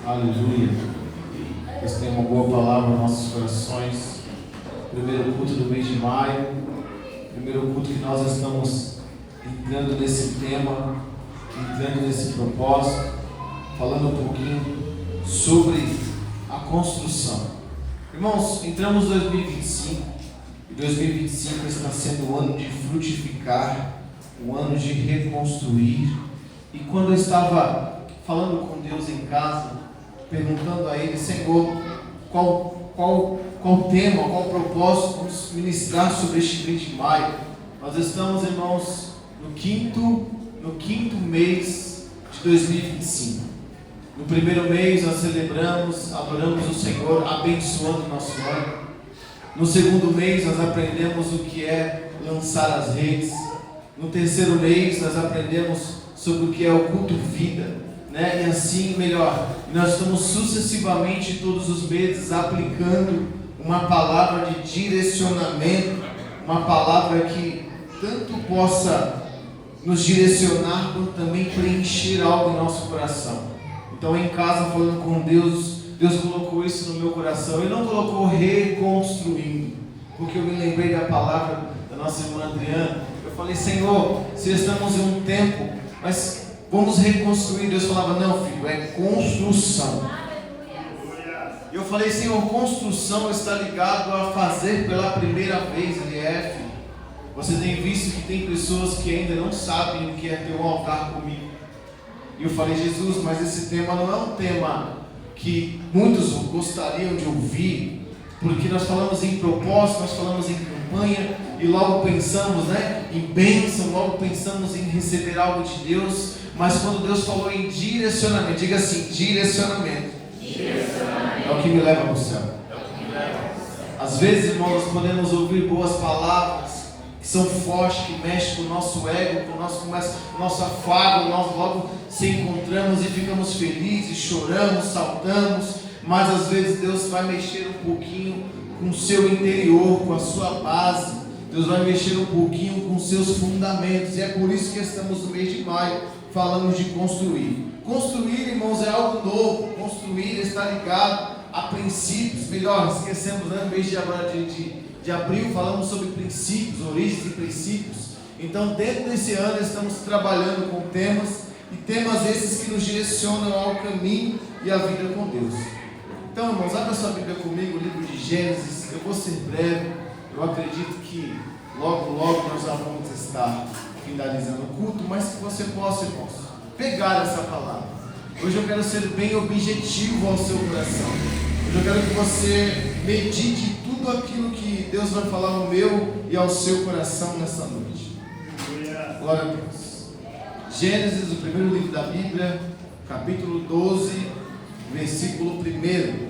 Aleluia. Deus tem uma boa palavra nos nossos corações. Primeiro culto do mês de maio. Primeiro culto que nós estamos entrando nesse tema, entrando nesse propósito, falando um pouquinho sobre a construção. Irmãos, entramos em 2025 e 2025 está sendo um ano de frutificar, um ano de reconstruir. E quando eu estava falando com Deus em casa, perguntando a Ele: Senhor, qual tema, qual propósito vamos ministrar sobre este mês de maio? Nós estamos, irmãos, no quinto mês de 2025. No primeiro mês nós celebramos, adoramos o Senhor, abençoando o nosso ano. No segundo mês nós aprendemos o que é lançar as redes. No terceiro mês nós aprendemos sobre o que é o culto vida, né? E assim melhor. Nós estamos sucessivamente todos os meses aplicando uma palavra de direcionamento, uma palavra que tanto possa nos direcionar, quanto também preencher algo em nosso coração. Então, em casa, falando com Deus, Deus colocou isso no meu coração. Ele não colocou reconstruindo, porque eu me lembrei da palavra da nossa irmã Adriana. Eu falei: Senhor, se estamos em um tempo, mas vamos reconstruir. Deus falava: não, filho, é construção. E eu falei: Senhor, construção está ligado a fazer pela primeira vez. Ele é, filho. Você tem visto que tem pessoas que ainda não sabem o que é ter um altar comigo. E eu falei: Jesus, mas esse tema não é um tema que muitos gostariam de ouvir, porque nós falamos em propósito, nós falamos em campanha, e logo pensamos, em bênção, logo pensamos em receber algo de Deus. Mas quando Deus falou em direcionamento, diga assim: direcionamento. É o que me leva para o céu. Às vezes, irmãos, nós podemos ouvir boas palavras que são fortes, que mexem com o nosso ego, com o nosso afago. Nós logo se encontramos e ficamos felizes, choramos, saltamos. Mas às vezes Deus vai mexer um pouquinho com o seu interior, com a sua base. Deus vai mexer um pouquinho com os seus fundamentos. E é por isso que estamos no mês de maio, falamos de construir. Construir, irmãos, é algo novo. Construir está ligado a princípios. Melhor, esquecemos, no mês de abril, falamos sobre princípios, origens e princípios. Então, dentro desse ano, estamos trabalhando com temas, e temas esses que nos direcionam ao caminho e à vida com Deus. Então, irmãos, abra sua Bíblia comigo, o livro de Gênesis. Eu vou ser breve. Eu acredito que logo nós já vamos estar finalizando o culto, mas que você possa, irmãos, pegar essa palavra. Hoje eu quero ser bem objetivo ao seu coração. Hoje eu quero que você medite tudo aquilo que Deus vai falar ao meu e ao seu coração nessa noite. Glória a Deus. Gênesis, o primeiro livro da Bíblia, capítulo 12, versículo 1.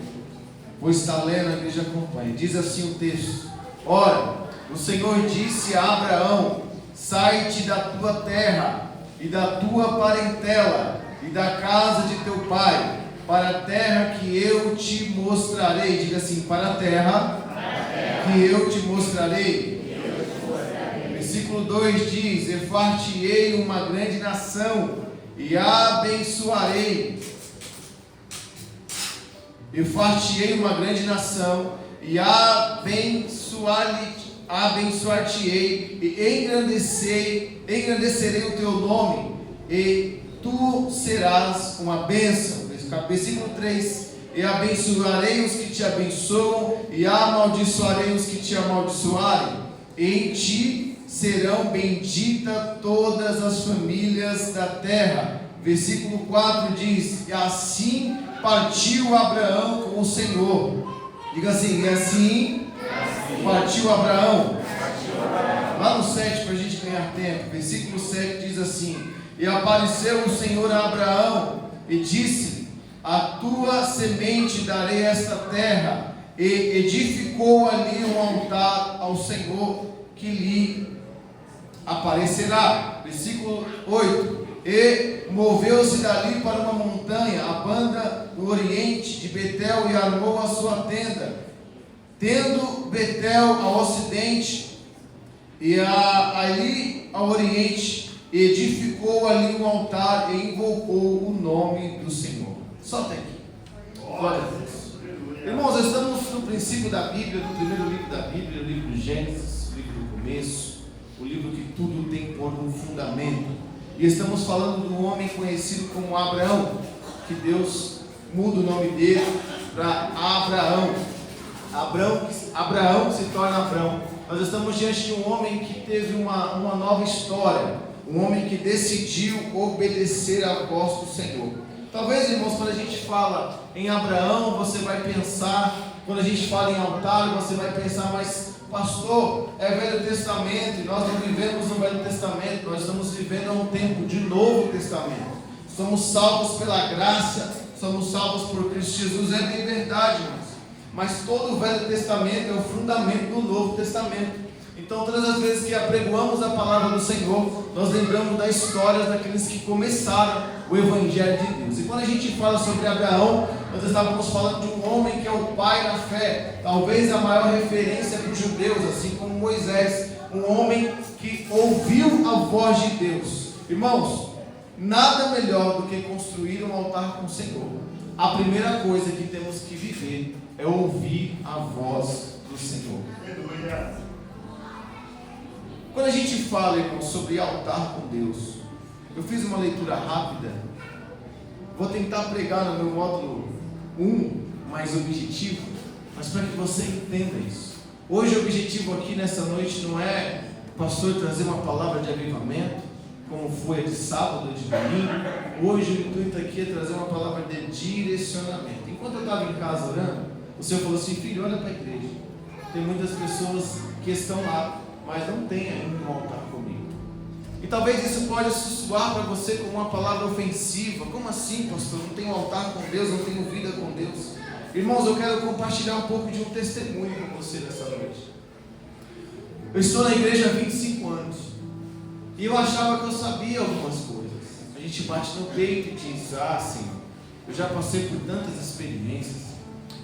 Vou estar lendo, a igreja acompanha. Diz assim o texto: Ora, o Senhor disse a Abraão: sai-te da tua terra e da tua parentela e da casa de teu pai, para a terra que eu te mostrarei. Diga assim: para a terra que eu te mostrarei. Versículo 2 diz: e far-te-ei uma grande nação e a abençoarei. E far-te-ei uma grande nação e abençoar-te-ei e engrandecerei o teu nome, e tu serás uma bênção. Versículo 3: e abençoarei os que te abençoam e amaldiçoarei os que te amaldiçoarem. Em ti serão benditas todas as famílias da terra. Versículo 4 diz: e assim partiu Abraão com o Senhor. Diga assim: e assim partiu Abraão. Lá no 7, para a gente ganhar tempo, versículo 7 diz assim: e apareceu o Senhor a Abraão e disse-lhe: a tua semente darei esta terra. E edificou ali um altar ao Senhor que lhe aparecerá. Versículo 8: e moveu-se dali para uma montanha, a banda do oriente de Betel, e armou a sua tenda, tendo Betel ao ocidente e ali ao oriente, edificou ali um altar e invocou o nome do Senhor. Só até aqui. Glória a Deus. Irmãos, estamos no princípio da Bíblia, no primeiro livro da Bíblia, o livro de Gênesis, o livro do começo, o livro que tudo tem por um fundamento. E estamos falando do homem conhecido como Abraão, que Deus muda o nome dele para Abraão. Abraão se torna Abrão. Nós estamos diante de um homem que teve uma nova história, um homem que decidiu obedecer à voz do Senhor. Talvez, irmãos, quando a gente fala em Abraão, você vai pensar, quando a gente fala em altar, você vai pensar, mas pastor, é Velho Testamento, e nós não vivemos no Velho Testamento, nós estamos vivendo um tempo de Novo Testamento. Somos salvos pela graça, somos salvos por Cristo Jesus, é bem verdade, irmãos. Mas todo o Velho Testamento é o fundamento do Novo Testamento. Então, todas as vezes que apregoamos a palavra do Senhor, nós lembramos da história daqueles que começaram o Evangelho de Deus. E quando a gente fala sobre Abraão, nós estávamos falando de um homem que é o pai da fé, talvez a maior referência para os judeus, assim como Moisés, um homem que ouviu a voz de Deus. Irmãos, nada melhor do que construir um altar com o Senhor. A primeira coisa que temos que viver é ouvir a voz do Senhor. Quando a gente fala, irmão, sobre altar com Deus, eu fiz uma leitura rápida, vou tentar pregar no meu módulo 1, mais objetivo, mas para que você entenda isso. Hoje o objetivo aqui nessa noite não é o pastor trazer uma palavra de avivamento, como foi a de sábado, de domingo. Hoje o intuito aqui é trazer uma palavra de direcionamento. Enquanto eu estava em casa orando, o Senhor falou assim: filho, olha para a igreja, tem muitas pessoas que estão lá, mas não tem ainda um altar comigo. E talvez isso pode soar para você como uma palavra ofensiva. Como assim, pastor? Não tenho altar com Deus, não tenho vida com Deus. Irmãos, eu quero compartilhar um pouco de um testemunho com você nessa noite. Eu estou na igreja há 25 anos e eu achava que eu sabia algumas coisas. A gente bate no peito e diz: ah, Senhor, eu já passei por tantas experiências,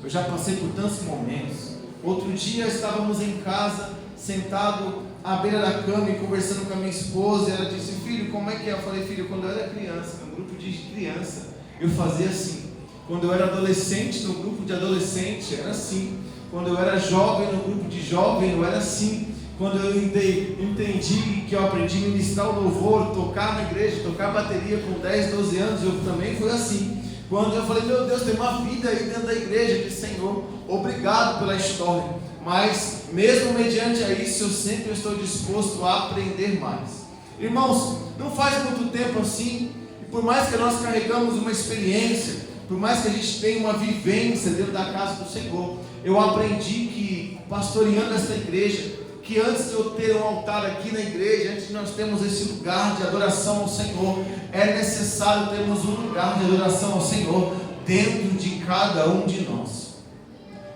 eu já passei por tantos momentos. Outro dia estávamos em casa, sentado à beira da cama e conversando com a minha esposa, e ela disse: filho, como é que é? Eu falei: filho, quando eu era criança, no grupo de criança, eu fazia assim. Quando eu era adolescente, no grupo de adolescente, era assim. Quando eu era jovem, no grupo de jovem, eu era assim. Quando eu entendi que eu aprendi a ministrar o louvor, tocar na igreja, tocar bateria com 10, 12 anos, eu também fui assim. Quando eu falei: meu Deus, tem uma vida aí dentro da igreja, que Senhor, obrigado pela história. Mas, mesmo mediante a isso, eu sempre estou disposto a aprender mais. Irmãos, não faz muito tempo assim, e por mais que nós carregamos uma experiência, por mais que a gente tenha uma vivência dentro da casa do Senhor, eu aprendi que, pastoreando esta igreja, que antes de eu ter um altar aqui na igreja, antes de nós termos esse lugar de adoração ao Senhor, é necessário termos um lugar de adoração ao Senhor dentro de cada um de nós.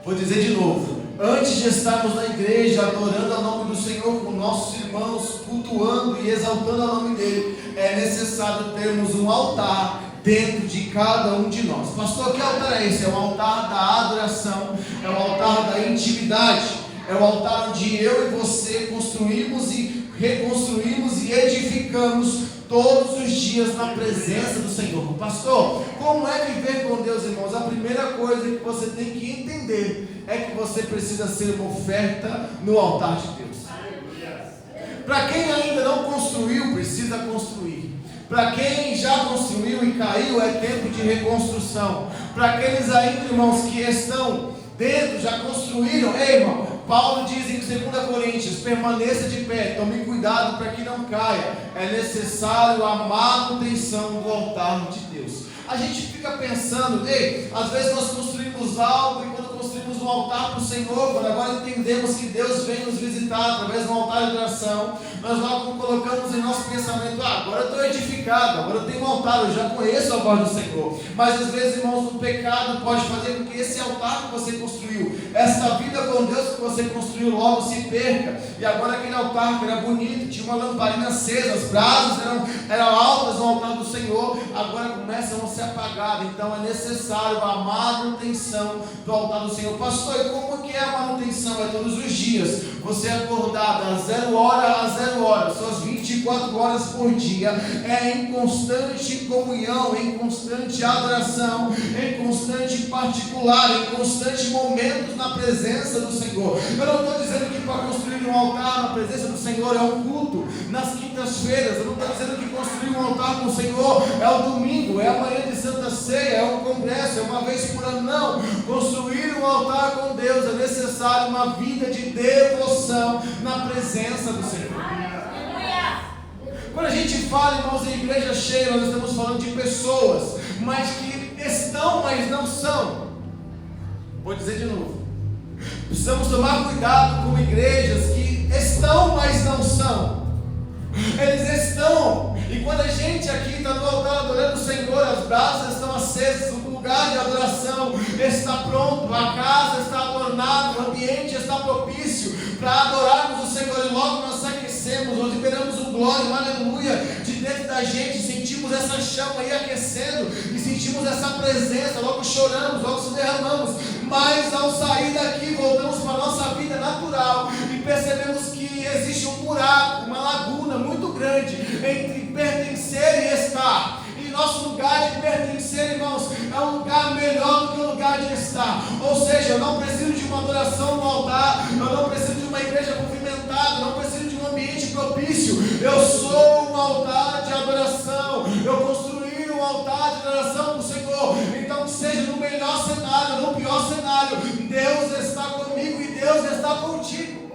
Vou dizer de novo: antes de estarmos na igreja adorando ao nome do Senhor com nossos irmãos, cultuando e exaltando o nome dele, é necessário termos um altar dentro de cada um de nós. Pastor, que altar é esse? É o altar da adoração, é o altar da intimidade, é o altar onde eu e você construímos e reconstruímos e edificamos todos os dias na presença do Senhor. Pastor, como é viver com Deus, irmãos? A primeira coisa que você tem que entender é que você precisa ser uma oferta no altar de Deus. Para quem ainda não construiu, precisa construir. Para quem já construiu e caiu, é tempo de reconstrução. Para aqueles ainda, irmãos, que estão dentro, já construíram, ei, irmão, Paulo diz em 2 Coríntios: permaneça de pé, tome cuidado para que não caia. É necessário a manutenção do altar de Deus. A gente fica pensando, ei, às vezes nós construímos algo, e quando construímos um altar para o Senhor, quando agora entendemos que Deus vem nos visitar através de um altar de oração, nós logo colocamos em nosso pensamento: ah, agora eu estou edificado, agora eu tenho um altar, eu já conheço a voz do Senhor. Mas às vezes, irmãos, o pecado pode fazer com que esse altar que você construiu, essa vida com Deus que você construiu, logo se perca. E agora aquele altar que era bonito, tinha uma lamparina acesa, as brasas eram altas no altar do Senhor, agora começam a ser apagadas. Então é necessário a manutenção do altar do Senhor. Pastor, e como que é a manutenção? É todos os dias você acordado a 0 hora, suas 24 horas por dia, é em constante comunhão, em constante adoração, em constante particular, em constante momentos na presença do Senhor. Eu não estou dizendo que para construir um altar na presença do Senhor é um culto nas quintas-feiras. Eu não estou dizendo que construir um altar com o Senhor é o domingo, é a manhã de Santa Ceia, é um congresso, é uma vez por ano. Não, construir um altar com Deus é necessário uma vida de devoção na presença do Senhor. Quando a gente fala, irmãos, em igreja cheia, nós estamos falando de pessoas, mas que estão, mas não são. Vou dizer de novo. Precisamos tomar cuidado com igrejas que estão, mas não são. Eles estão, e quando a gente aqui está no altar adorando o Senhor, as brasas estão acesas, o lugar de adoração está pronto, a casa está adornada, o ambiente está propício para adorarmos o Senhor, e logo nós aquecemos, nós liberamos um glória, um aleluia de dentro da gente, sentimos essa chama aí aquecendo, e sentimos essa presença, logo choramos, logo se derramamos, mas ao sair daqui voltamos para a nossa vida natural e percebemos que existe um buraco, uma laguna muito grande entre pertencer e estar. E nosso lugar de pertencer, irmãos, é um lugar melhor do que o lugar de estar. Ou seja, eu não preciso de uma adoração no altar, eu não preciso de uma igreja movimentada, eu não preciso de um ambiente propício. Eu sou um altar de adoração, eu construí um altar de adoração para o Senhor. Então, seja no melhor cenário, no pior cenário, Deus está comigo e Deus está contigo.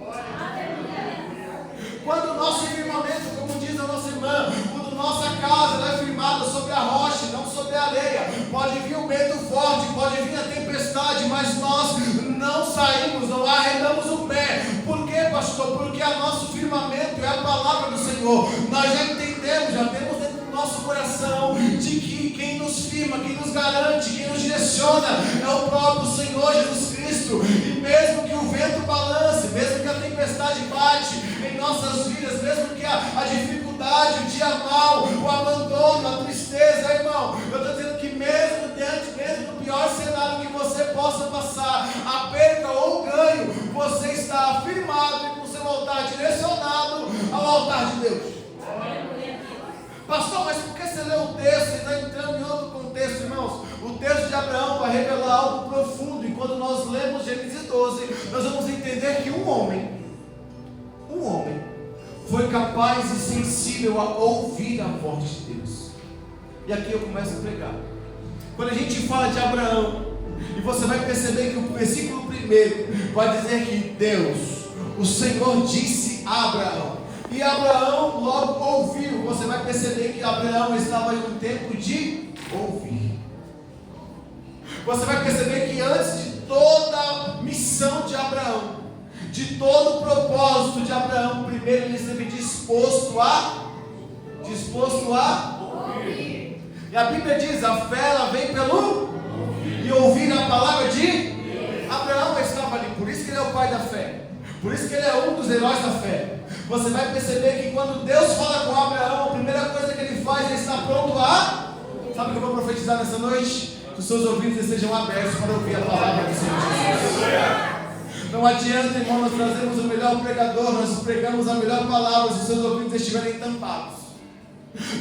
Quando o nosso firmamento, como diz a nossa irmã, quando nossa casa é firmada sobre a rocha, não sobre a areia, pode vir um vento forte, pode vir a tempestade, mas nós não saímos, não arredamos o pé. Por quê, pastor? Porque o nosso firmamento é a palavra do Senhor. Nós já entendemos, já temos dentro do nosso coração de que quem nos firma, quem nos garante, quem nos direciona é o próprio Senhor Jesus Cristo. E mesmo que o vento balance, mesmo que a tempestade bate em nossas vidas, mesmo que a dificuldade, o dia mau, o abandono, a tristeza, irmão, eu estou dizendo que mesmo do pior cenário que você possa passar, a perca ou o ganho, você está afirmado e com seu altar direcionado ao altar de Deus. Pastor, mas por que você leu o texto e está entrando em outro contexto, irmãos? O texto de Abraão vai revelar algo profundo, e quando nós lemos Gênesis 12, nós vamos entender que um homem foi capaz e sensível a ouvir a voz de Deus. E aqui eu começo a pregar. Quando a gente fala de Abraão, e você vai perceber que o versículo 1 vai dizer que Deus, o Senhor disse a Abraão, e Abraão logo ouviu. Você vai perceber que Abraão estava em um tempo de ouvir. Você vai perceber que antes de toda a missão de Abraão, de todo o propósito de Abraão, primeiro ele esteve disposto a ouvir. E a Bíblia diz, a fé ela vem pelo ouvir. E ouvir a palavra de Abraão estava ali, por isso que ele é o pai da fé, por isso que ele é um dos heróis da fé. Você vai perceber que quando Deus fala com Abraão, a primeira coisa que ele faz é estar pronto a... Sabe o que eu vou profetizar nessa noite? Que os seus ouvidos estejam abertos para ouvir a palavra do Senhor Jesus. Não adianta, irmão, nós trazemos o melhor pregador, nós pregamos a melhor palavra se os seus ouvidos estiverem tampados.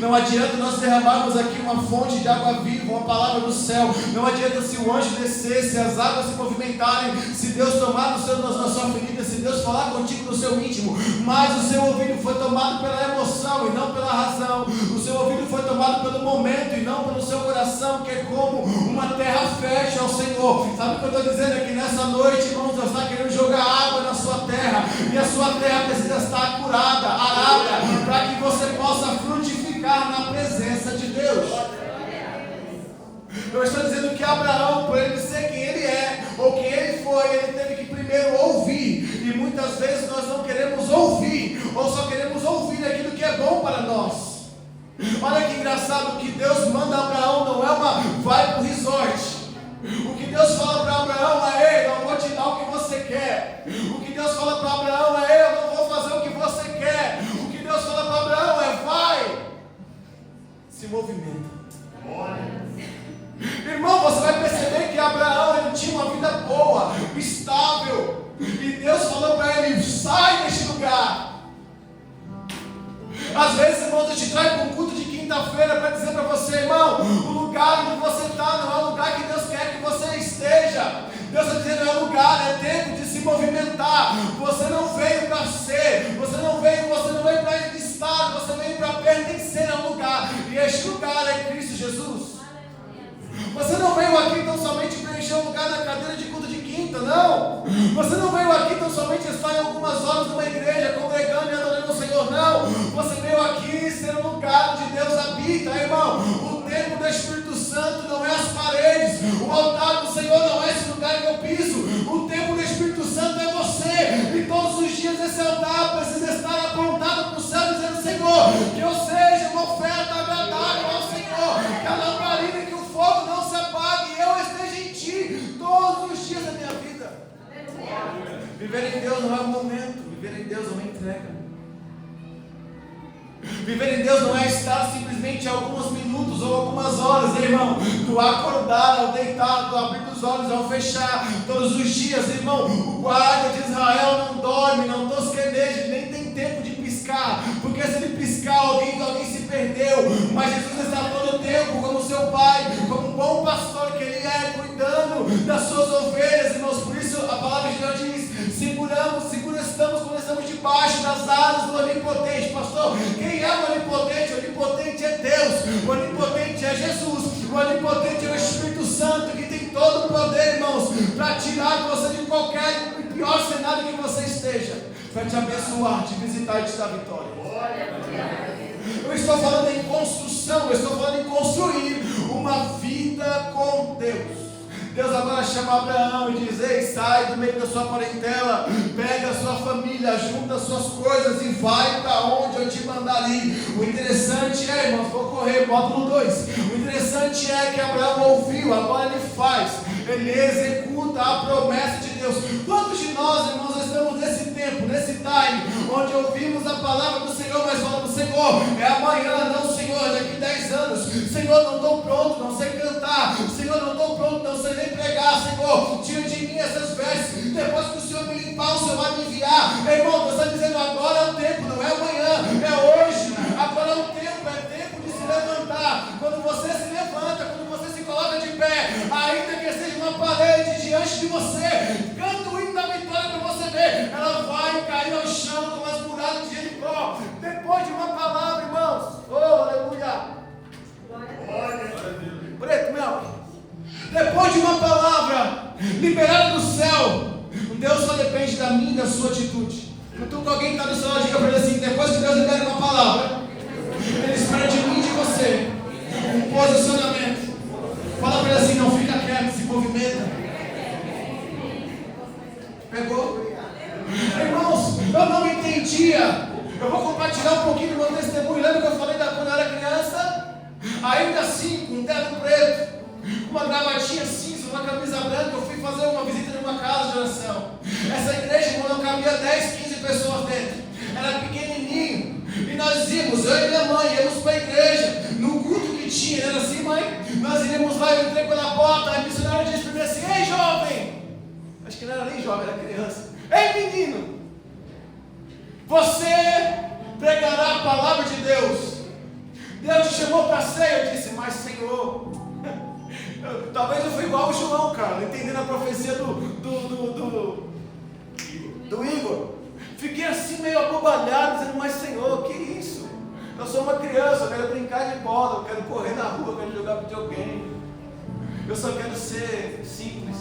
Não adianta nós derramarmos aqui uma fonte de água viva, uma palavra do céu. Não adianta se o anjo descer, se as águas se movimentarem, se Deus tomar na sua ferida, se Deus falar contigo no seu íntimo, mas o seu ouvido foi tomado pela emoção e não pela razão. O seu ouvido foi tomado pelo momento e não pelo seu coração, que é como uma terra fértil ao Senhor. Sabe o que eu estou dizendo? É que nessa noite, irmãos, Deus está querendo jogar água na sua terra, e a sua terra precisa estar curada, arada, para que você possa frutificar na presença de Deus. Eu estou dizendo que Abraão, por ele ser quem ele é, ou quem ele foi, ele teve que primeiro ouvir. E muitas vezes nós não queremos ouvir, ou só queremos ouvir aquilo que é bom para nós. Olha que engraçado, o que Deus manda a Abraão não é uma vai pro resort. O que Deus fala para Abraão é: eu não vou te dar o que você quer. O que Deus fala para Abraão é: eu não vou fazer o que você quer. O que Deus fala para Abraão é: vai, se movimenta. Irmão, você vai perceber que Abraão ele tinha uma vida boa, estável, e Deus falou para ele: sai Deus te traz para um culto de quinta-feira para dizer para você, irmão, o lugar onde você está não é o lugar que Deus quer que você esteja. Deus está dizendo, é lugar, é tempo de se movimentar. Você não veio para ser, você não veio para estar, você veio para pertencer a um lugar. E este lugar é Cristo Jesus. Você não veio aqui tão somente preencher um lugar na cadeira de culto de quinta, não. Você não veio aqui tão somente estar em algumas horas numa igreja, congregando e adorando o Senhor, não. Você veio aqui ser um lugar onde Deus habita, irmão. O templo do Espírito Santo não é as paredes, o altar do Senhor não é esse lugar que eu piso. O templo do Espírito Santo é você. E todos os dias esse altar precisa estar apontado para o céu, dizendo, Senhor, que eu seja uma oferta agradável ao Senhor, que a lamparina e que o fogo não se apague, e eu esteja em Ti todos os dias da minha vida. Viver em Deus não é um momento, viver em Deus é uma entrega. Viver em Deus não é estar simplesmente alguns minutos ou algumas horas, irmão, do acordar ao deitar, do abrir os olhos ao fechar, todos os dias, irmão. O guarda de Israel não dorme, não tosqueneja, nem tem tempo de piscar, porque se ele piscar, alguém se perdeu. Mas Jesus está todo o tempo como seu pai, como um bom pastor que ele é, cuidando das suas ovelhas, irmãos. Por isso a palavra de Deus diz, estamos quando estamos debaixo das asas do Onipotente. Pastor, quem é o Onipotente? O Onipotente é Deus, o Onipotente é Jesus, o Onipotente é o Espírito Santo, que tem todo o poder, irmãos, para tirar você de qualquer pior cenário que você esteja, para te abençoar, te visitar e te dar vitória. Eu estou falando em construção, eu estou falando em construir uma vida com Deus. Deus agora chama Abraão e diz, ei, sai do meio da sua parentela, pega a sua família, junta as suas coisas e vai para onde eu te mandar ir. O interessante é, irmãos, vou correr, bota no 2. O interessante é que Abraão ouviu, agora ele faz, ele executa a promessa de Deus. Quantos de nós, irmãos, estamos nesse tempo, nesse time, onde ouvimos a palavra do Senhor, mas falamos, Senhor, é amanhã, não, Senhor, daqui 10 anos, Senhor, não estou pronto, não sei cantar, Senhor, não estou pronto, não sei nem pregar, Senhor, tira de mim essas vestes, depois que o Senhor me limpar, o Senhor vai me enviar. Irmão, Deus está dizendo, agora é o tempo, não é amanhã, é hoje, agora é o tempo, é tempo de se levantar. Quando você se levanta, quando você se coloca de pé, ainda que seja uma parede diante de você, canta o hino da vitória para você ver, ela vai cair ao chão como as muralhas de Jericó, depois de uma palavra, irmãos. Oh, aleluia. Preto, meu. Depois de uma palavra liberada do céu, Deus só depende da minha e da sua atitude. Então, que alguém está do seu lado, diga para ele assim: depois que Deus libera uma palavra, Ele espera de mim e de você um posicionamento. Fala para ele assim: não fica quieto, se movimenta. Pegou? Irmãos, eu não entendia. Eu vou compartilhar um pouquinho do meu testemunho. Lembra que eu falei quando eu era criança? Ainda assim, com um teto preto, uma gravatinha cinza, uma camisa branca, eu fui fazer uma visita numa casa de oração. Essa igreja, quando eu cabia 10, 15 pessoas dentro, era pequenininho, e nós íamos, eu e minha mãe, íamos para a igreja, no culto que tinha, era assim, mãe, nós iríamos lá, eu entrei pela porta, a missionária disse para mim assim: ei, jovem, acho que não era nem jovem, era criança, ei, menino, você pregará a palavra de Deus. Deus te chamou para ser. Eu disse: mas Senhor, talvez eu fui igual o João, cara, entendendo a profecia do Igor. Fiquei assim meio abobalhado, dizendo: mas Senhor, que isso? Eu sou uma criança, eu quero brincar de bola, eu quero correr na rua, eu quero jogar videogame, eu só quero ser simples.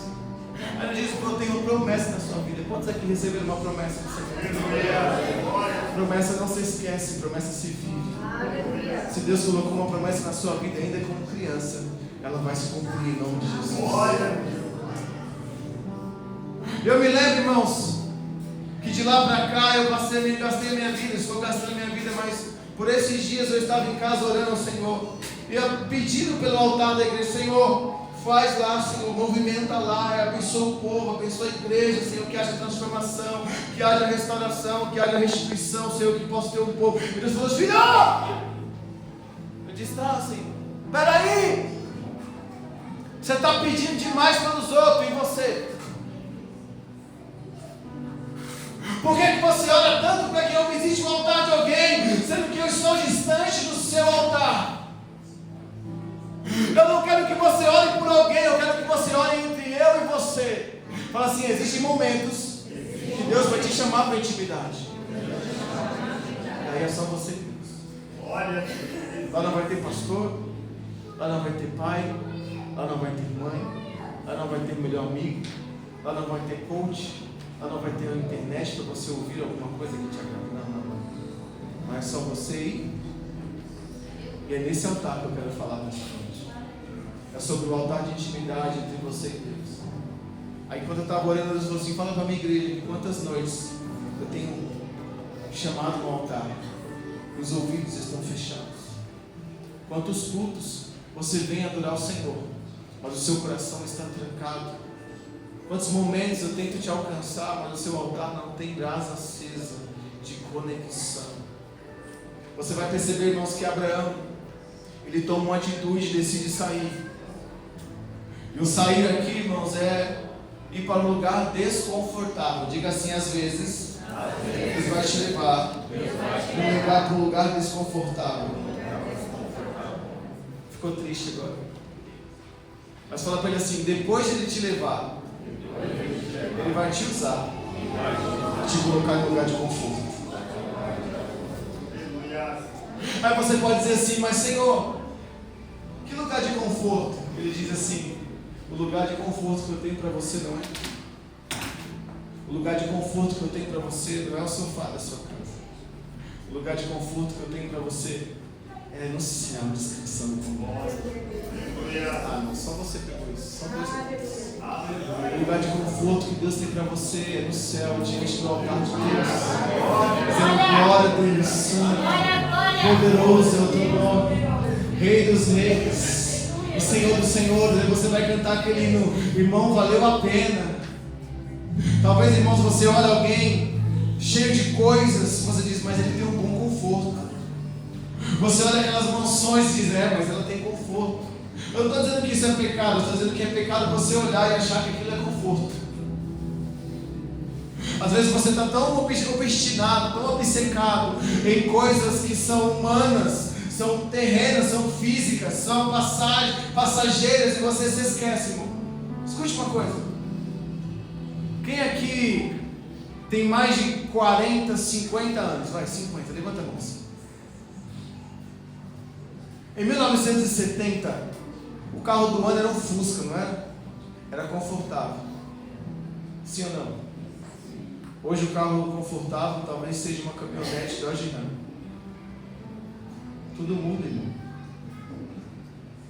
Aí ele disse: eu tenho uma promessa na sua vida. Quantos aqui receberam uma promessa do Senhor? Promessa não se esquece, promessa se vive. Se Deus colocou uma promessa na sua vida, ainda como criança, ela vai se cumprir em nome de Jesus. Eu me lembro, irmãos, que de lá para cá eu gastei a minha vida, estou gastando a minha vida, mas por esses dias eu estava em casa orando ao Senhor, e eu pedindo pelo altar da igreja: Senhor, faz lá, Senhor, movimenta lá, abençoa o povo, abençoa a igreja, Senhor, que haja transformação, que haja restauração, que haja restituição, Senhor, que possa ter um povo. E Deus falou: filho, eu disse: tá, Senhor, peraí, você está pedindo demais pelos outros, e você? Por que você ora tanto para que eu visite o altar de alguém, sendo que eu estou distante do seu altar? Eu não quero que você ore por alguém, eu quero que você ore entre eu e você. Fala assim, existem momentos que Deus vai te chamar para intimidade. Aí é só você e Deus. Olha, lá não vai ter pastor, lá não vai ter pai, lá não vai ter mãe, lá não vai ter melhor amigo, lá não vai ter coach, lá não vai ter a internet para você ouvir alguma coisa que te agrada. Não. Mas é só você ir. E é nesse altar que eu quero falar nessa noite. É sobre o altar de intimidade entre você e Deus. Aí quando eu estava orando, Deus falou assim, fala para a minha igreja que quantas noites eu tenho chamado no altar, os ouvidos estão fechados. Quantos cultos você vem adorar o Senhor, mas o seu coração está trancado. Quantos momentos eu tento te alcançar, mas o seu altar não tem brasa acesa de conexão. Você vai perceber, irmãos, que Abraão, ele toma uma atitude e decide sair. E o sair aqui, irmãos, é ir para um lugar desconfortável. Diga assim, às vezes Deus vai te levar para um lugar desconfortável. Ficou triste agora. Mas fala para ele assim, depois de ele te levar, ele vai te usar, te colocar em um lugar de conforto. Aí você pode dizer assim, mas Senhor, que lugar de conforto? Ele diz assim, o lugar de conforto que eu tenho para você não é. O lugar de conforto que eu tenho para você não é o sofá da sua casa. O lugar de conforto que eu tenho para você é no céu, descansando com nós. Ah, não, só você pegou isso, só Deus. O lugar de conforto que Deus tem para você é no céu, diante do altar de Deus. Dizendo glória a Deus, Santo, poderoso é o teu nome, Rei dos reis, o Senhor dos senhores. Aí você vai cantar aquele hino, irmão, valeu a pena. Talvez, irmãos, você olha alguém cheio de coisas, você diz, mas ele tem um bom conforto. Você olha aquelas mansões e diz, mas ela tem conforto. Eu não estou dizendo que isso é pecado, eu estou dizendo que é pecado você olhar e achar que aquilo é conforto. Às vezes você está tão obstinado, tão obcecado em coisas que são humanas, são terrenas, são físicas, são passageiras, e você se esquece, irmão. Escute uma coisa. Quem aqui tem mais de 40, 50 anos? Vai, 50, levanta a mão assim. Em 1970, o carro do ano era um Fusca, não era? Era confortável. Sim ou não? Hoje o carro confortável talvez seja uma caminhonete Dodge Ram. Tudo muda, irmão.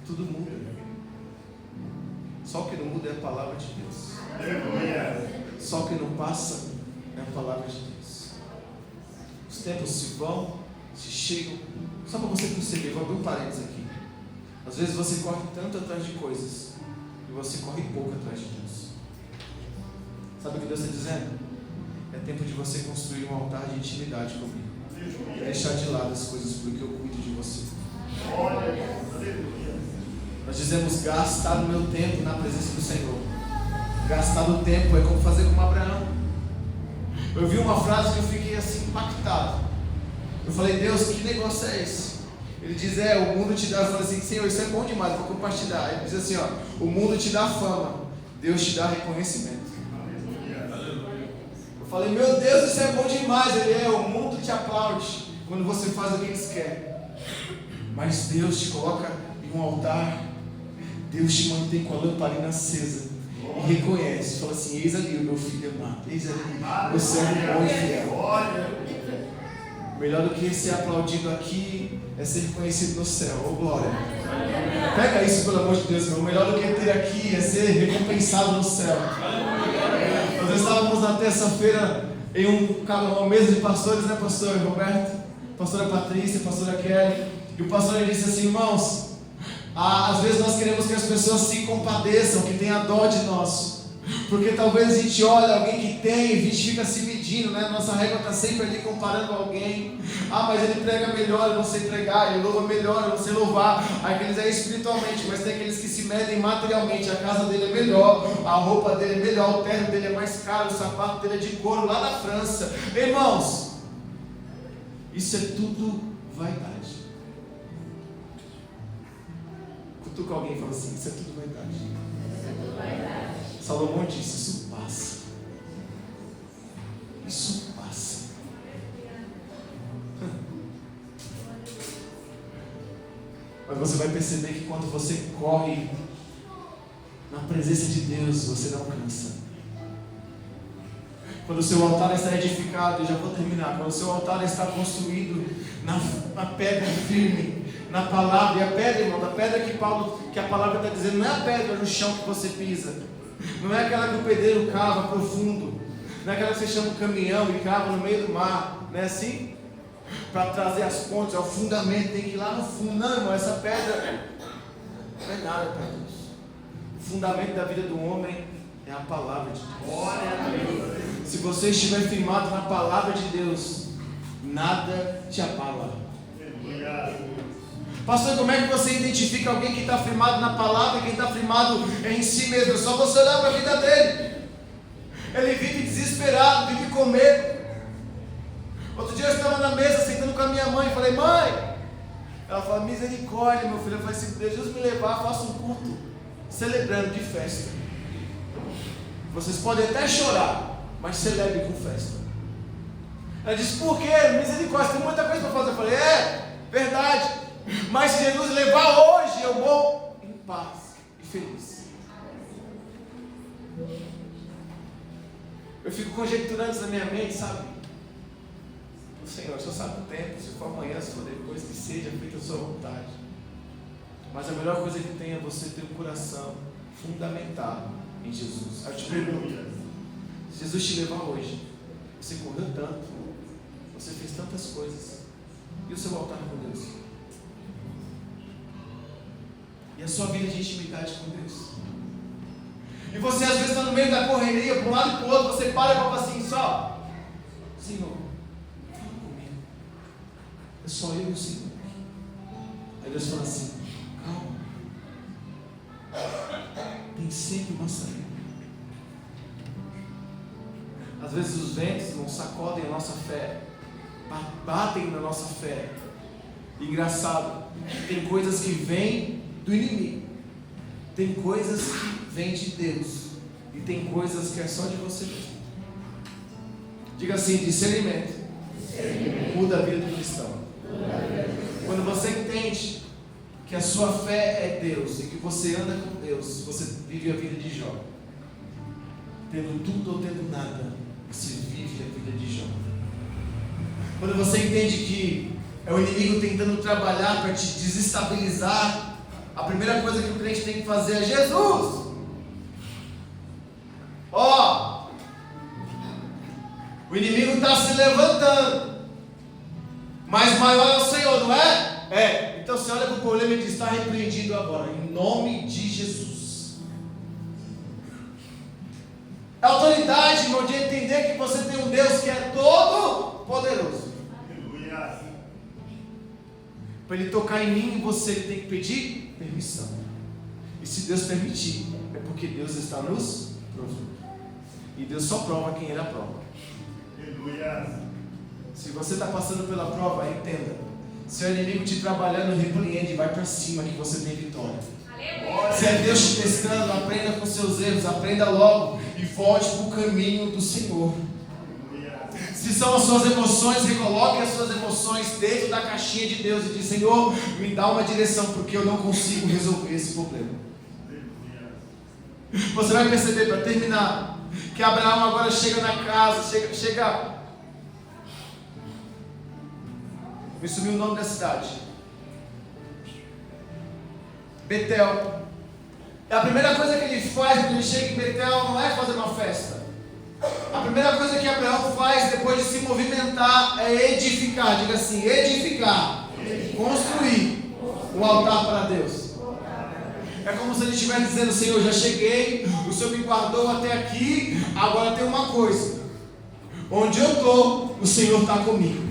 Tudo muda. Só o que não muda é a palavra de Deus. Só o que não passa é a palavra de Deus. Os tempos se vão, se chegam. Só para você perceber, vou abrir um parênteses aqui. Às vezes você corre tanto atrás de coisas e você corre pouco atrás de Deus. Sabe o que Deus está dizendo? É tempo de você construir um altar de intimidade comigo. E deixar de lado as coisas porque eu cuido de você. Nós dizemos gastar o meu tempo na presença do Senhor. Gastar o tempo é como fazer como Abraão. Eu vi uma frase que eu fiquei assim impactado. Eu falei, Deus, que negócio é esse? Ele diz, o mundo te dá. Eu falei assim, Senhor, isso é bom demais, vou compartilhar. Ele diz assim, o mundo te dá fama, Deus te dá reconhecimento. Eu falei, meu Deus, isso é bom demais. Ele o mundo te aplaude quando você faz o que eles querem. Mas Deus te coloca em um altar, Deus te mantém com a lamparina acesa e reconhece, fala assim, eis ali o meu filho amado, eis ali meu servo bom e fiel. Melhor do que ser aplaudido aqui é ser reconhecido no céu. Oh glória. Pega isso pelo amor de Deus, meu. Melhor do que ter aqui é ser recompensado no céu. Nós estávamos na terça-feira em uma mesa de pastores, né, pastor Roberto, pastora Patrícia, pastora Kelly, e o pastor disse assim, irmãos, às vezes nós queremos que as pessoas se compadeçam, que tenham dó de nós, Porque talvez a gente olha alguém que tem e a gente fica se medindo, né? Nossa régua está sempre ali comparando alguém. Ah, mas ele prega melhor, eu não sei pregar. Ele louva melhor, eu não sei louvar. Aqueles é espiritualmente, mas tem aqueles que se medem materialmente. A casa dele é melhor, a roupa dele é melhor, o terno dele é mais caro, o sapato dele é de couro lá na França. Irmãos, isso é tudo vaidade. Cutuca alguém e fala assim: isso é tudo vaidade. Isso é tudo vaidade. Salomão disse: isso passa. Isso passa. Mas você vai perceber que quando você corre na presença de Deus, você não cansa. Quando o seu altar está edificado, eu já vou terminar. Quando o seu altar está construído na pedra firme, na palavra, e a pedra, irmão, a pedra que a palavra está dizendo, não é a pedra no chão que você pisa, não é aquela que o pedreiro cava profundo, não é aquela que você chama um caminhão e cava no meio do mar, não é assim? Para trazer as pontes, é o fundamento, tem que ir lá no fundo. Não, irmão, essa pedra não é nada para Deus. O fundamento da vida do homem é a palavra de Deus. Se você estiver firmado na palavra de Deus, nada te abala. Pastor, como é que você identifica alguém que está firmado na palavra e quem está firmado em si mesmo? É só você olhar para a vida dele. Ele vive desesperado, vive com medo. Outro dia eu estava na mesa, sentando com a minha mãe, e falei: mãe, ela fala: misericórdia, meu filho. Eu falei: se Jesus me levar, eu faço um culto celebrando de festa. Vocês podem até chorar, mas celebre com festa. Ela disse: por quê? Misericórdia, tem muita coisa para fazer. Eu falei: é, verdade. Mas se Jesus levar hoje, eu vou em paz e feliz. Eu fico conjecturando isso na minha mente, sabe? O Senhor só sabe o tempo, se for amanhã, se for depois, que seja feita a sua vontade. Mas a melhor coisa que tem é você ter um coração fundamentado em Jesus. Eu te pergunto: se Jesus te levar hoje, você correu tanto, você fez tantas coisas, e o seu altar com Deus? E a sua vida de intimidade com Deus? E você às vezes está no meio da correria, para um lado e para o outro, você para e fala assim: só, Senhor, fala comigo, é só eu e o Senhor. Aí Deus fala assim: calma, tem sempre uma saída. Às vezes os ventos não sacodem a nossa fé, batem na nossa fé. Engraçado, tem coisas que vêm do inimigo, tem coisas que vêm de Deus, e tem coisas que é só de você mesmo. Diga assim: discernimento muda a vida do cristão. Quando você entende que a sua fé é Deus e que você anda com Deus, você vive a vida de Jó. Tendo tudo ou tendo nada, você vive a vida de Jó. Quando você entende que é o inimigo tentando trabalhar para te desestabilizar, a primeira coisa que o crente tem que fazer é: Jesus, ó, o inimigo está se levantando, mas maior é o Senhor, não é? É. Então você olha para o problema e diz: está repreendido agora, em nome de Jesus. É autoridade, irmão, de entender que você tem um Deus que é todo poderoso. Aleluia. Para Ele tocar em mim e você, Ele tem que pedir permissão. E se Deus permitir, é porque Deus está nos provando. E Deus só prova quem Ele aprova. Aleluia. Se você está passando pela prova, entenda: se é o inimigo te trabalhando, repreende, vai para cima que você tem vitória. Aleluia. Se é Deus te testando, aprenda com seus erros, aprenda logo e volte para o caminho do Senhor. Se são as suas emoções, recoloque as suas emoções dentro da caixinha de Deus e diz: Senhor, me dá uma direção, porque eu não consigo resolver esse problema. Você vai perceber, para terminar, que Abraão agora chega na casa, chega. Me sumiu o nome da cidade. Betel. A primeira coisa que ele faz quando ele chega em Betel não é fazer uma festa. A primeira coisa que Abraão faz depois de se movimentar é edificar. Diga assim: edificar. Construir um altar para Deus. É como se ele estivesse dizendo: Senhor, já cheguei, o Senhor me guardou até aqui, agora tem uma coisa, onde eu estou, o Senhor está comigo.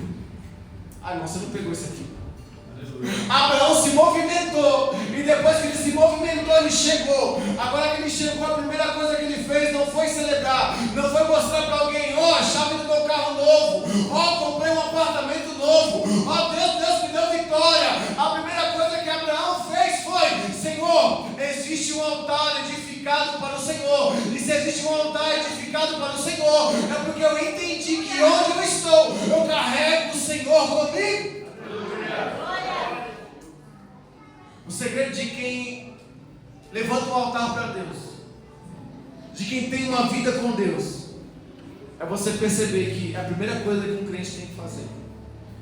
Ai, irmão, você não pegou isso aqui. Abraão se movimentou, e depois que ele se movimentou, ele chegou. Agora que ele chegou, a primeira coisa que ele fez não foi celebrar, não foi mostrar para alguém: ó, a chave do meu carro novo, ó, comprei um apartamento novo, ó, Deus me deu vitória. A primeira coisa que Abraão fez foi: Senhor, existe um altar edificado para o Senhor, e se existe um altar edificado para o Senhor, é porque eu entendi que onde eu estou, eu carrego o Senhor comigo. O segredo de quem levanta um altar para Deus, de quem tem uma vida com Deus, é você perceber que a primeira coisa que um crente tem que fazer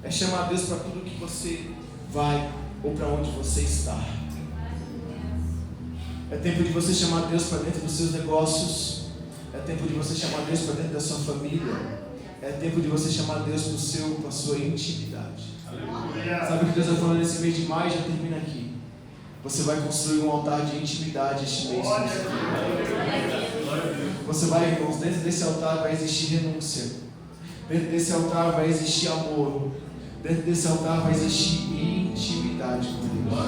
é chamar Deus para tudo que você vai ou para onde você está. É tempo de você chamar Deus para dentro dos seus negócios. É tempo de você chamar Deus para dentro da sua família. É tempo de você chamar Deus para a sua intimidade. Aleluia. Sabe o que Deus vai falando nesse mês de maio? Já termina aqui. Você vai construir um altar de intimidade este mês. Você vai, irmãos, dentro desse altar vai existir renúncia. Dentro desse altar vai existir amor. Dentro desse altar vai existir intimidade com Deus.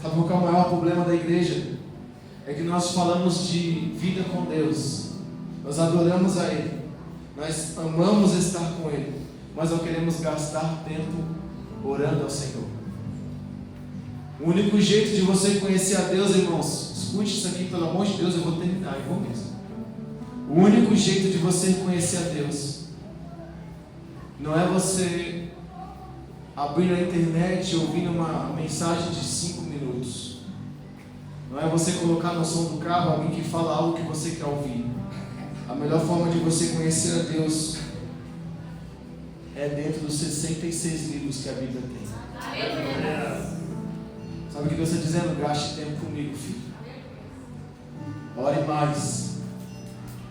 Sabe qual é o maior problema da igreja? É que nós falamos de vida com Deus. Nós adoramos a Ele. Nós amamos estar com Ele. Mas não queremos gastar tempo orando ao Senhor. O único jeito de você conhecer a Deus, irmãos, escute isso aqui, pelo amor de Deus, eu vou terminar, eu vou mesmo. O único jeito de você conhecer a Deus não é você abrir na internet e ouvir uma mensagem de 5 minutos. Não é você colocar no som do carro alguém que fala algo que você quer ouvir. A melhor forma de você conhecer a Deus é dentro dos 66 livros que a Bíblia tem. Sabe o que Deus está dizendo? Gaste tempo comigo, filho. Ore mais.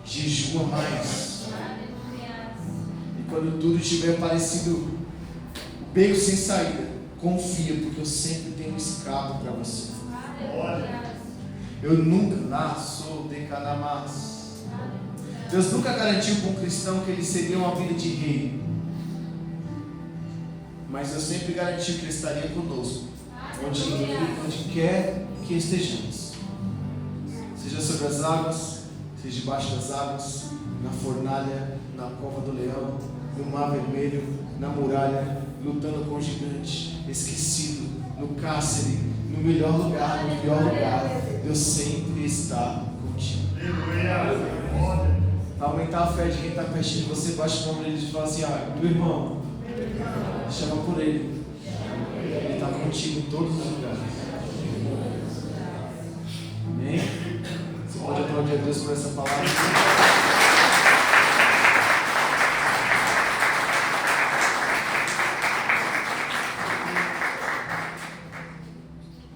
Jejua mais. E quando tudo estiver parecido beco sem saída, confia, porque eu sempre tenho um escape para você. Eu nunca nasço de Canamas. Deus nunca garantiu para um cristão que ele seria uma vida de rei. Mas Deus sempre garantiu que Ele estaria conosco, onde quer que estejamos. Seja sobre as águas, seja debaixo das águas, na fornalha, na cova do leão, no mar vermelho, na muralha, lutando com o gigante, esquecido, no cárcere, no melhor lugar, no pior lugar, Deus sempre está contigo. Para aumentar a fé de quem está pertinho de você, baixa o nome dele e fala assim: do irmão, chama por ele. Ele está contigo em todos os lugares. Amém? Você pode aplaudir a Deus por essa palavra.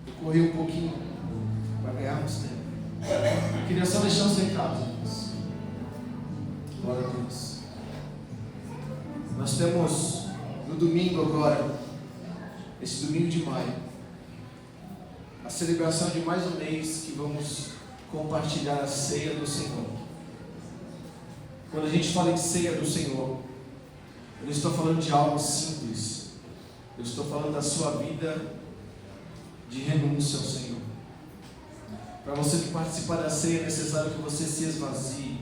Eu corri um pouquinho para ganharmos tempo. Eu queria só deixar os recados, irmãos. Glória a Deus. Nós temos no domingo agora, esse domingo de maio, a celebração de mais um mês que vamos compartilhar a ceia do Senhor. Quando a gente fala em ceia do Senhor, eu não estou falando de algo simples. Eu estou falando da sua vida de renúncia ao Senhor. Para você que participar da ceia, é necessário que você se esvazie,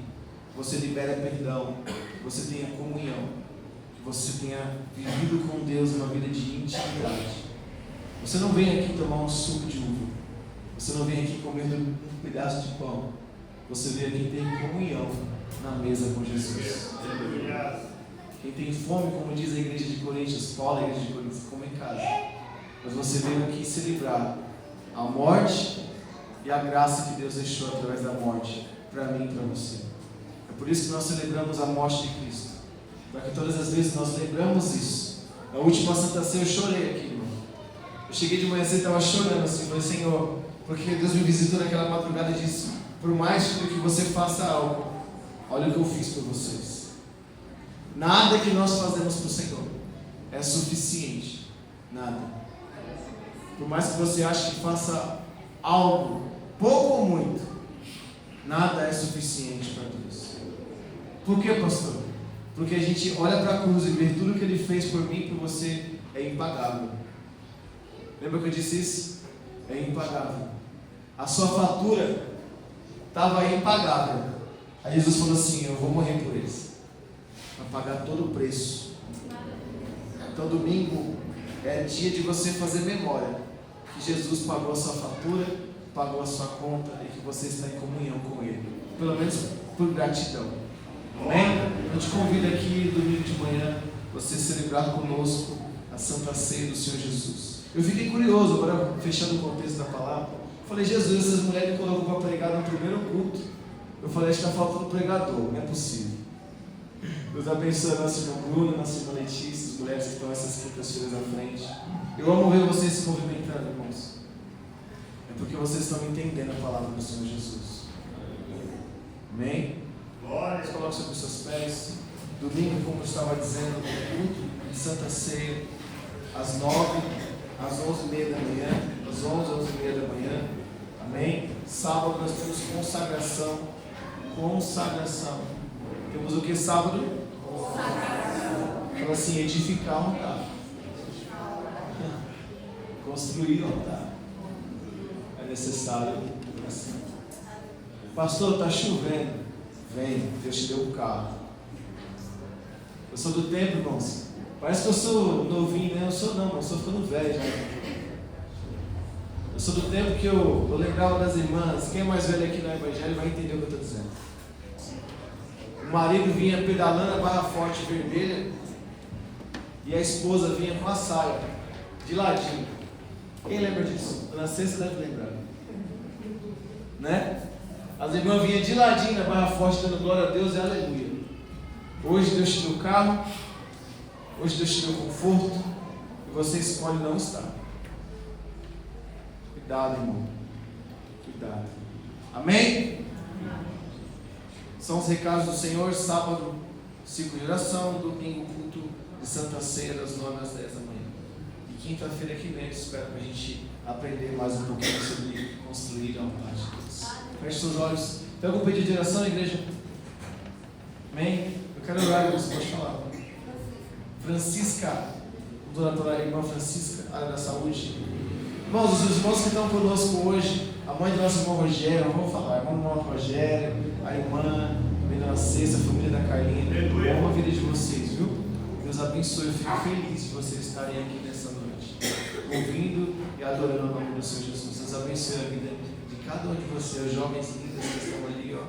você libere perdão, que você tenha comunhão, que você tenha vivido com Deus uma vida de intimidade. Você não vem aqui tomar um suco de uva, você não vem aqui comendo um pedaço de pão, você vem aqui ter comunhão na mesa com Jesus. Quem tem fome, como diz a igreja de Coríntios, Paulo, a igreja de Coríntios, come em casa. Mas você veio aqui celebrar a morte e a graça que Deus deixou através da morte para mim e para você. É por isso que nós celebramos a morte de Cristo, para que todas as vezes nós lembramos isso. Na última Santa Ceia eu chorei aqui, irmão. Eu cheguei de manhã cedo e estava chorando assim, falei: Senhor, porque Deus me visitou naquela madrugada e disse: por mais que você faça algo, olha o que eu fiz por vocês. Nada que nós fazemos para o Senhor é suficiente. Nada. Por mais que você ache que faça algo, pouco ou muito, nada é suficiente para Deus. Por que, pastor? Porque a gente olha para a cruz e vê tudo que Ele fez por mim e por você é impagável. Lembra que eu disse isso? É impagável. A sua fatura estava impagável. Aí Jesus falou assim: eu vou morrer por eles, para pagar todo o preço. Então domingo é dia de você fazer memória que Jesus pagou a sua fatura, pagou a sua conta e que você está em comunhão com Ele, pelo menos por gratidão. Amém? Eu te convido aqui domingo de manhã você celebrar conosco a Santa Ceia do Senhor Jesus. Eu fiquei curioso, agora fechando o contexto da palavra. Eu falei: Jesus, essas mulheres me colocou para pregar no primeiro culto. Eu falei: acho que está faltando pregador, não é possível. Deus abençoe a nossa irmã Bruna, nossa irmã Letícia, as mulheres que estão essas quintas-feiras à frente. Eu amo ver vocês se movimentando, irmãos. É porque vocês estão entendendo a palavra do Senhor Jesus. Amém? Glória. Coloque sobre os seus pés. Domingo, como eu estava dizendo, no culto de Santa Ceia, às 9, às 11h30 da manhã, às 11h30 da manhã. Amém? Sábado nós temos consagração. Consagração. Temos o que sábado? Consagração. Fala assim: edificar um altar. Construir um altar. É necessário assim. Pastor, está chovendo. Vem, Deus te deu um carro. Eu sou do tempo, irmãos. Parece que eu sou novinho, né? Eu sou não, eu sou ficando velho já. Eu sou do tempo que eu lembrava das irmãs. Quem é mais velho aqui no Evangelho vai entender o que eu estou dizendo. O marido vinha pedalando a Barra Forte vermelha e a esposa vinha com a saia de ladinho. Quem lembra disso? Na sexta deve lembrar, né? As irmãs vinham de ladinho na Barra Forte dando glória a Deus e aleluia. Hoje Deus te deu carro, hoje Deus te deu conforto e você escolhe não estar. Cuidado, irmão. Cuidado. Amém? São os recados do Senhor. Sábado, ciclo de oração. Domingo, culto de Santa Ceia, das 9 às 10 da manhã. E quinta-feira que vem, espero que a gente aprender mais um pouquinho sobre construir a vontade de Deus. Feche seus olhos. Tem algum pedido de oração, igreja? Amém? Eu quero orar, você pode falar. Francisca, vamos orar pela irmã Francisca, área da saúde. Irmãos, os irmãos que estão conosco hoje, a mãe do nosso irmão Rogério, vamos falar, a irmã do irmão Rogério, a irmã, a dona Cesta, a família da Carlinha, amo a vida de vocês, viu? Deus abençoe, eu fico feliz de vocês estarem aqui nessa noite, ouvindo e adorando o nome do Senhor Jesus. Deus abençoe a vida de cada um de vocês, os jovens lindos que estão ali, ó,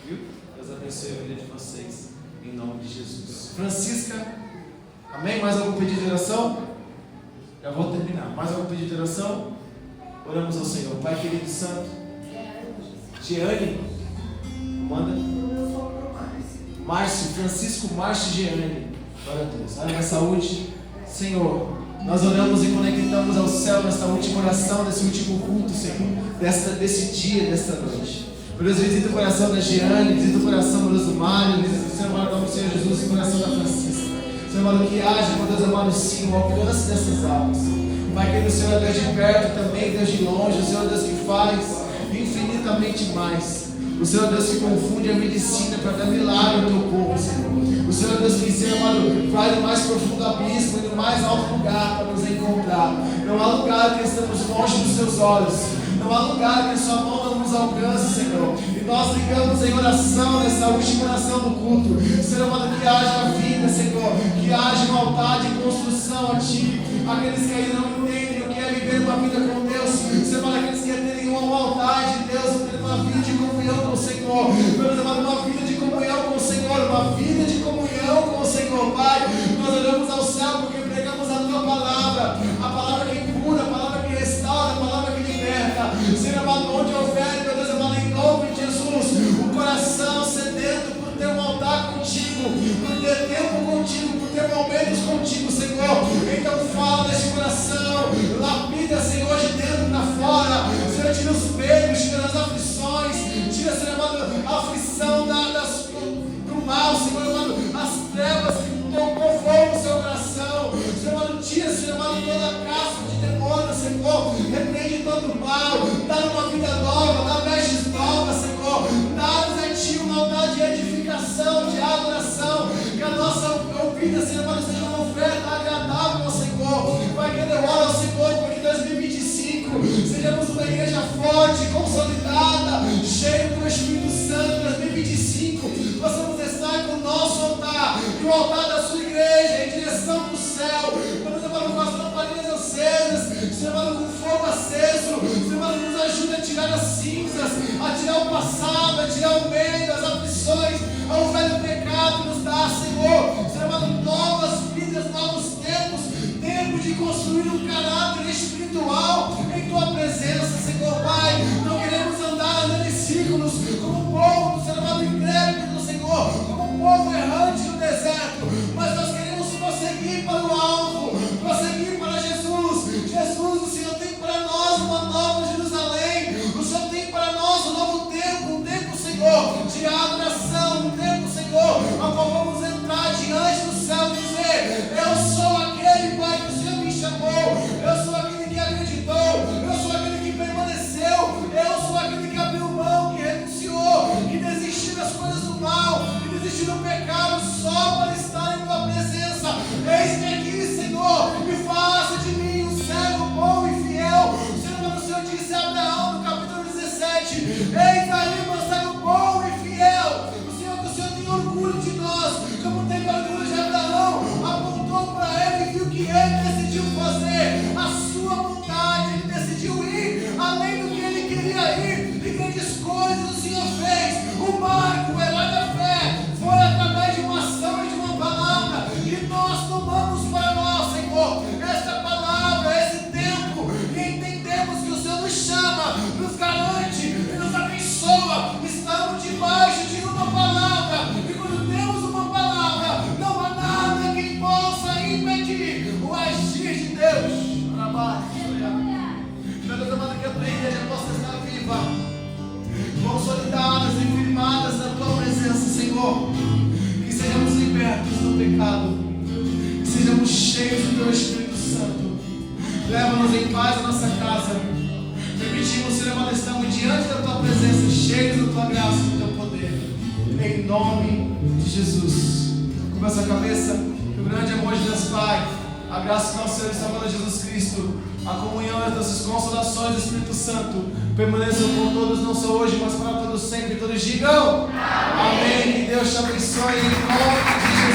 viu? Deus abençoe a vida de vocês, em nome de Jesus. Francisca, amém? Mais algum pedido de oração? Já vou terminar. Mais algum pedido de oração? Oramos ao Senhor. Pai querido e santo. Jeane, manda. Márcio, Francisco Márcio e Jeane. Glória a Deus. Área da saúde. Senhor, nós oramos e conectamos ao céu nesta última oração, nesse último culto, Senhor. Desse dia, desta noite. Por Deus, visita o coração da Jeane, visita o coração do Mário, visita o Senhor, amado, nome do Senhor Jesus, o coração da Francisca. Senhor amado, que haja, por Deus amado, sim, o alcance dessas almas. Pai querido, o Senhor é Deus de perto também, Deus de longe, o Senhor é Deus que faz infinitamente mais. O Senhor é Deus que confunde a medicina para dar milagre ao teu povo, Senhor. O Senhor é Deus que, Senhor amado, vai no mais profundo abismo e no mais alto lugar para nos encontrar. Não há lugar que estamos longe dos seus olhos. Não há lugar que a sua mão não nos alcance, Senhor. E nós ligamos em oração nessa última oração do culto. Senhor amado, que haja vida, Senhor. Que haja um altar de construção a Ti. Aqueles que ainda não entendem o que é viver uma vida com Deus. Senhor amado, aqueles que ainda terem um altar de Deus, terem uma vida de comunhão com o Senhor. Meu amado, uma vida de comunhão com o Senhor. Uma vida de comunhão com o Senhor, Pai. Nós olhamos ao céu porque pregamos a Tua palavra. A palavra que cura, a palavra que restaura, a palavra que liberta. Senhor amado, onde houver, meu Deus amado, em nome de Jesus, o coração sedento por ter um altar contigo, por ter tempo contigo, por ter momentos contigo, Senhor. Então fala desse coração, lapida, Senhor, de dentro para fora. Senhor, tira os perigos, tira as aflições, tira, Senhor amado, a aflição do mal, Senhor amado, as trevas que conformam o seu coração. Senhor amado, tira, Senhor amado, toda a casca de demônio, Senhor. espiritual, dá-nos uma vida nova, dá vestes novas, Senhor. Dá-nos a Ti uma altar de edificação, de adoração, que a nossa ouvida, Senhor, seja uma oferta agradável ao Senhor. Pai, que eu oro ao Senhor, porque em 2025 sejamos uma igreja forte, consolidada, cheia do Espírito Santo. 2025 possamos estar com o nosso altar e o altar da sua igreja em direção para o céu. Quando você fala com as lamparinas acesas, você fala com fogo aceso, você fala, nos ajuda a tirar as cinzas, a tirar o passado, a tirar o medo, as aflições, ao velho pecado nos dá, Senhor. Você fala novas vidas, novos tempos, tempo de construir um caráter espiritual em Tua presença, Senhor Pai. Não queremos andar em círculos como um povo, Senhor amado, incrédulo, Senhor, como um povo errante no deserto, mas nós queremos prosseguir para o alvo, prosseguir para Jesus. Jesus, o Senhor tem para nós uma nova Jerusalém, o Senhor tem para nós um novo tempo, um tempo, Senhor, de adoração, um tempo, Senhor, a qual vamos entrar diante do céu e dizer: eu sou aquele, Pai, que o Senhor me chamou, eu sou aquele que acreditou, eu sou aquele que permaneceu, eu sou aquele que abriu mão, que renunciou, que desistiu das coisas do mal, que desistiu do pecado só para estar em Tua presença. Eis-me aqui, Senhor, e faça de mim um servo bom e fiel. Senhor, o Senhor disse a Abraão no capítulo 17: eis aí meu servo bom e fiel. O Senhor tem orgulho de nós, como tem orgulho de Abraão, apontou para ele e viu que ele decidiu fazer a sua vontade, ele decidiu ir além do que ele queria ir, e grandes coisas o Senhor fez. O Marco, o herói da fé, foi através de uma ação e de uma palavra que nós tomamos para nós, Senhor, esta palavra, esse tempo, e entendemos que o Senhor nos chama, nos garante e nos abençoa. Estamos debaixo de uma palavra, e quando temos uma palavra, não há nada que possa impedir o agir de Deus. Meu Deus amado, que a tua igreja possa estar viva, consolidadas e firmadas na tua presença, Senhor. Que sejamos libertos do pecado, que sejamos cheios do teu Espírito Santo. Leva-nos em paz à nossa casa. Permitimos, Senhor amado, estamos diante da tua presença, cheios da tua graça e do teu poder. Em nome de Jesus. Cubra essa cabeça, que o grande amor de Deus Pai, a graça do nosso Senhor e Salvador Jesus Cristo, a comunhão e as consolações do Espírito Santo permaneçam com todos, não só hoje, mas para todos sempre. Todos digam amém. Que Deus te abençoe em nome de Jesus.